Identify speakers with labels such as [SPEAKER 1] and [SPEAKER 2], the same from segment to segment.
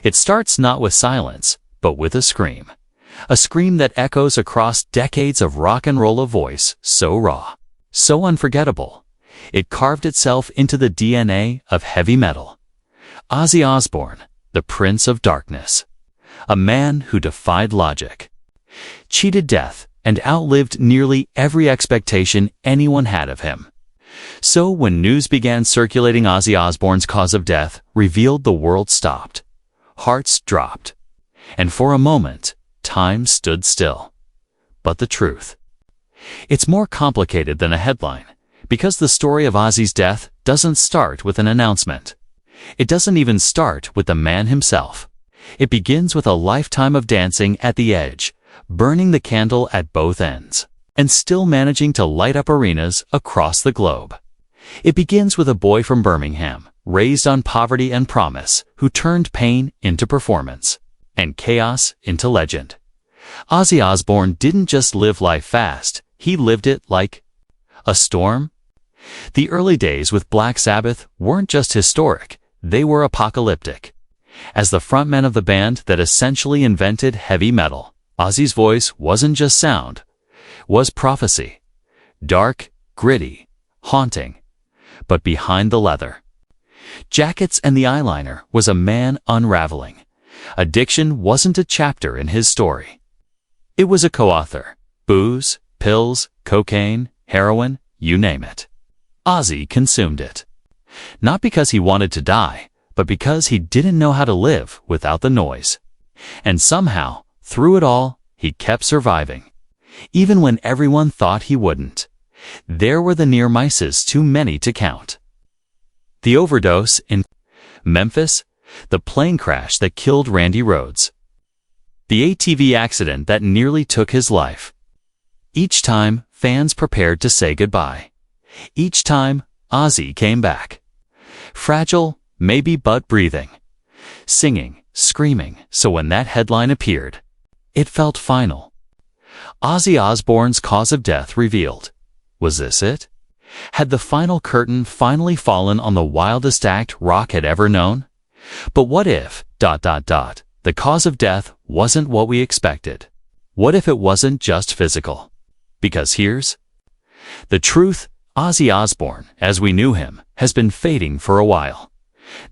[SPEAKER 1] It starts not with silence, but with a scream. A scream that echoes across decades of rock and roll, a voice so raw, so unforgettable. It carved itself into the DNA of heavy metal. Ozzy Osbourne, the Prince of Darkness. A man who defied logic, cheated death, and outlived nearly every expectation anyone had of him. So when news began circulating Ozzy Osbourne's cause of death revealed, the world stopped. Hearts dropped. And for a moment, time stood still. But the truth? It's more complicated than a headline, because the story of Ozzy's death doesn't start with an announcement. It doesn't even start with the man himself. It begins with a lifetime of dancing at the edge, burning the candle at both ends, and still managing to light up arenas across the globe. It begins with a boy from Birmingham, raised on poverty and promise, who turned pain into performance, and chaos into legend. Ozzy Osbourne didn't just live life fast, he lived it like a storm. The early days with Black Sabbath weren't just historic, they were apocalyptic. As the frontman of the band that essentially invented heavy metal, Ozzy's voice wasn't just sound, was prophecy. Dark, gritty, haunting. But behind the leather jackets and the eyeliner was a man unraveling. Addiction wasn't a chapter in his story. It was a co-author. Booze, pills, cocaine, heroin, you name it. Ozzy consumed it. Not because he wanted to die, but because he didn't know how to live without the noise. And somehow, through it all, he kept surviving. Even when everyone thought he wouldn't. There were the near misses too many to count. The overdose in Memphis, the plane crash that killed Randy Rhoads, the ATV accident that nearly took his life. Each time, fans prepared to say goodbye. Each time, Ozzy came back. Fragile, maybe, but breathing. Singing, screaming, so when that headline appeared, it felt final. Ozzy Osbourne's cause of death revealed. Was this it? Had the final curtain finally fallen on the wildest act rock had ever known? But what if, the cause of death wasn't what we expected? What if it wasn't just physical? Because here's the truth. Ozzy Osbourne, as we knew him, has been fading for a while.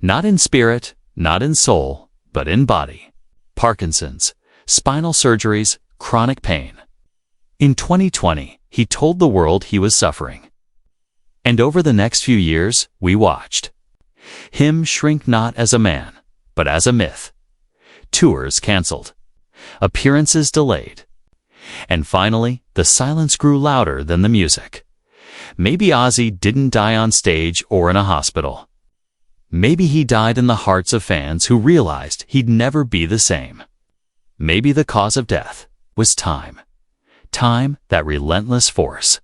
[SPEAKER 1] Not in spirit, not in soul, but in body. Parkinson's, spinal surgeries, chronic pain. In 2020, he told the world he was suffering. And over the next few years, we watched him shrink, not as a man, but as a myth. Tours canceled. Appearances delayed. And finally, the silence grew louder than the music. Maybe Ozzy didn't die on stage or in a hospital. Maybe he died in the hearts of fans who realized he'd never be the same. Maybe the cause of death was time. Time, that relentless force.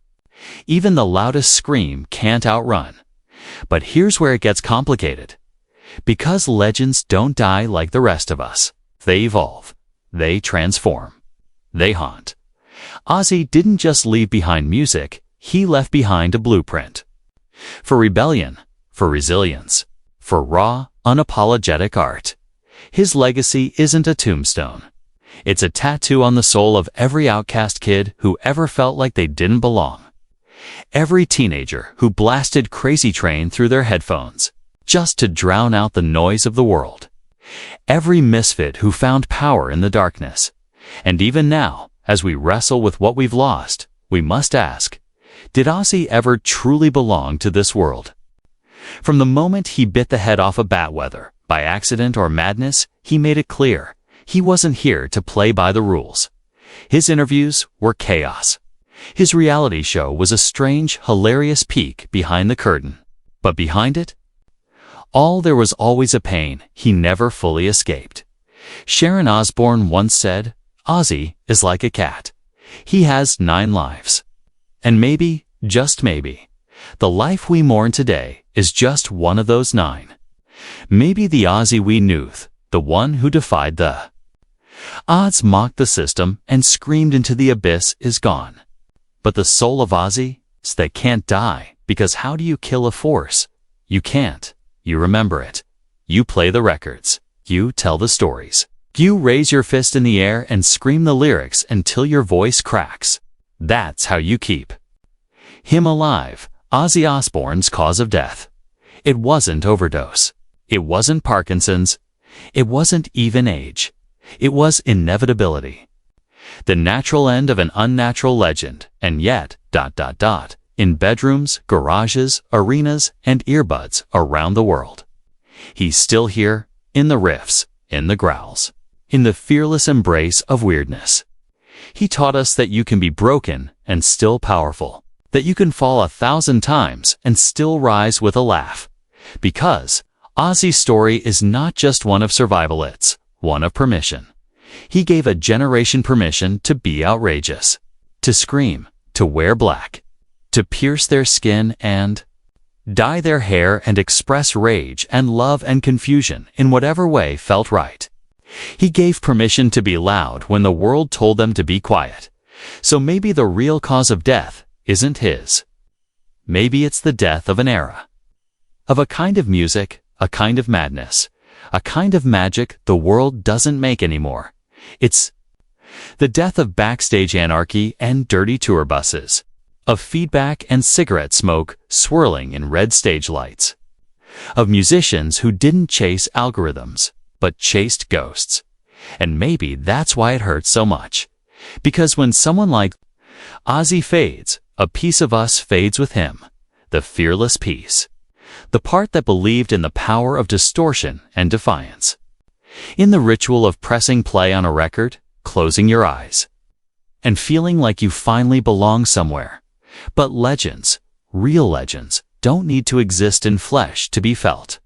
[SPEAKER 1] Even the loudest scream can't outrun. But here's where it gets complicated. Because legends don't die like the rest of us. They evolve. They transform. They haunt. Ozzy didn't just leave behind music, he left behind a blueprint. For rebellion, for resilience, for raw, unapologetic art. His legacy isn't a tombstone. It's a tattoo on the soul of every outcast kid who ever felt like they didn't belong. Every teenager who blasted Crazy Train through their headphones, just to drown out the noise of the world. Every misfit who found power in the darkness. And even now, as we wrestle with what we've lost, we must ask, did Ozzy ever truly belong to this world? From the moment he bit the head off a Batweather, by accident or madness, he made it clear, he wasn't here to play by the rules. His interviews were chaos. His reality show was a strange, hilarious peek behind the curtain. But behind it, there was always a pain he never fully escaped. Sharon Osbourne once said, Ozzy is like a cat. He has 9 lives. And maybe, just maybe, the life we mourn today is just one of those 9. Maybe the Ozzy we knew, the one who defied the odds, mocked the system, and screamed into the abyss, is gone. But the soul of Ozzy, they can't die, because how do you kill a force? You can't. You remember it. You play the records. You tell the stories. You raise your fist in the air and scream the lyrics until your voice cracks. That's how you keep him alive. Ozzy Osbourne's cause of death. It wasn't overdose. It wasn't Parkinson's. It wasn't even age. It was inevitability. The natural end of an unnatural legend, and yet, in bedrooms, garages, arenas, and earbuds around the world. He's still here, in the riffs, in the growls, in the fearless embrace of weirdness. He taught us that you can be broken and still powerful, that you can fall 1,000 times and still rise with a laugh. Because Ozzy's story is not just one of survival, it's one of permission. He gave a generation permission to be outrageous, to scream, to wear black, to pierce their skin and dye their hair and express rage and love and confusion in whatever way felt right. He gave permission to be loud when the world told them to be quiet. So maybe the real cause of death isn't his. Maybe it's the death of an era. Of a kind of music, a kind of madness, a kind of magic the world doesn't make anymore. It's the death of backstage anarchy and dirty tour buses, of feedback and cigarette smoke swirling in red stage lights, of musicians who didn't chase algorithms, but chased ghosts. And maybe that's why it hurts so much. Because when someone like Ozzy fades, a piece of us fades with him. The fearless piece. The part that believed in the power of distortion and defiance. In the ritual of pressing play on a record, closing your eyes, and feeling like you finally belong somewhere. But legends, real legends, don't need to exist in flesh to be felt.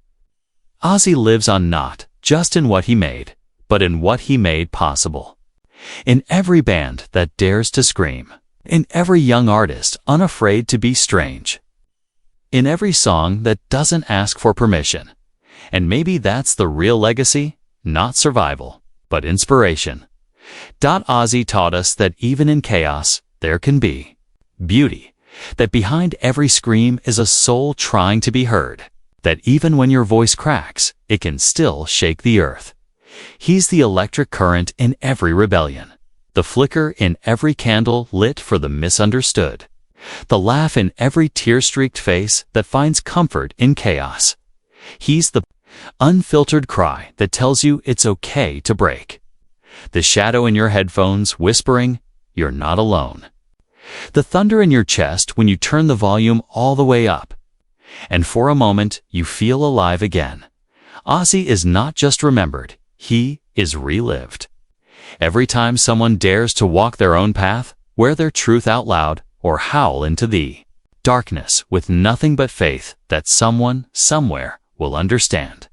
[SPEAKER 1] Ozzy lives on not just in what he made, but in what he made possible. In every band that dares to scream. In every young artist unafraid to be strange. In every song that doesn't ask for permission. And maybe that's the real legacy, not survival, but inspiration. Ozzy taught us that even in chaos, there can be beauty. That behind every scream is a soul trying to be heard. That even when your voice cracks, it can still shake the earth. He's the electric current in every rebellion. The flicker in every candle lit for the misunderstood. The laugh in every tear-streaked face that finds comfort in chaos. He's the unfiltered cry that tells you it's okay to break. The shadow in your headphones whispering, "You're not alone." The thunder in your chest when you turn the volume all the way up. And for a moment, you feel alive again. Ozzy is not just remembered, he is relived. Every time someone dares to walk their own path, wear their truth out loud, or howl into the darkness with nothing but faith that someone, somewhere, will understand.